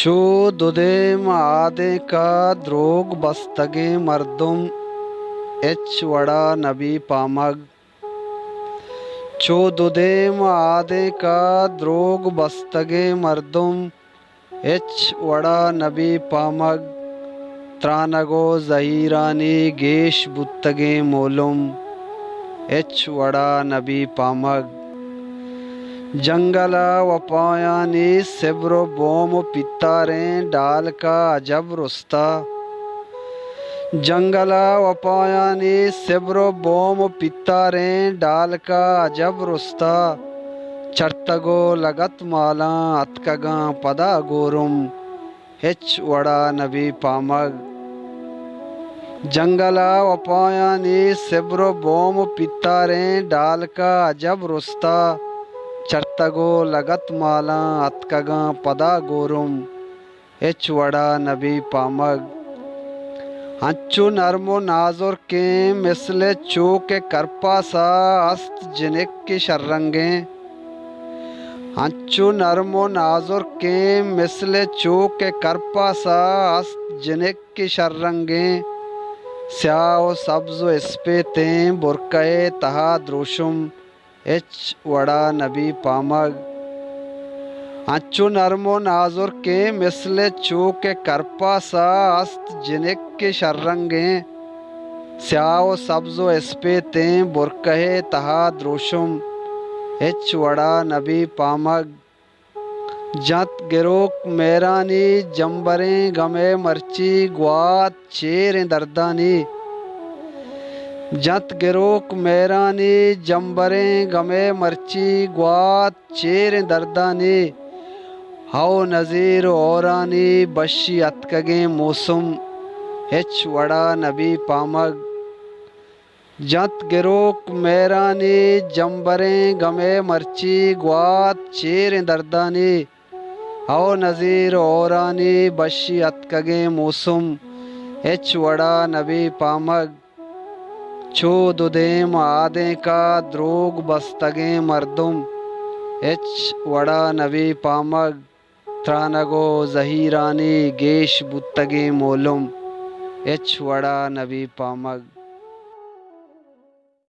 چو دودیم آدے کا دروگ بستگے مردم ایچ وڑا نبی پامگ چو دودیم آدے کا دروگ بستگے مردم ایچ وڑا نبی پامگ ترانگو زہیرانی گیش بتگے مولم ایچ وڑا نبی پامگ جنگلا و پایانی سبر و بوم و پتاریں ڈال کا عجب رستا جنگلا و پایانی سبر و بوم و پتاریں ڈال کا عجب رستا چرتگو لگت مالاں اتکگاں پدا گورم ہچ وڑا نبی پامگ جنگلا و پایانی سبر و بوم و پتاریں ڈال کا عجب رستا چرتگو لگت مالاں اتکگاں پدا گورم ایچ وڑا نبی پامگ ہنچو نرم و نازر کے مثل چوک کرپا سا است جنک کی شرنگیں ہنچو نرم و نازر کے مثل چوک کرپا سا است جنک کی شرنگیں سیاہ و سبز و اسپے تیں برکے تہا دروشم ایچ وڑا نبی پامگ ہنچو نرم و نازر کے مثل چوک کرپا سا است جنک کے شرنگیں سیاہ و سبز و اسپے تیں برکے تہا دروشم ایچ وڑا نبی پامگ جت گروک میرانی جمبریں گمے مرچی گوات چیریں دردانی جت گروک میرانی جمبریں گمے مرچی گوات چیریں دردانی ہو نظیر اورانی بشی اتکگیں موسم ہچ وڑا نبی پامگ جت گروک میرانی جمبریں گمے مرچی گوات چیریں دردانی ہو نظیر اورانی بشی اتکگیں موسم ہچ وڑا نبی پامگ چو دودیم آدیں کا دروگ بستگیں مردم ایچ وڑا نبی پامگ ترانگو زہیرانی گیش بتگیں مولم ایچ وڑا نبی پامگ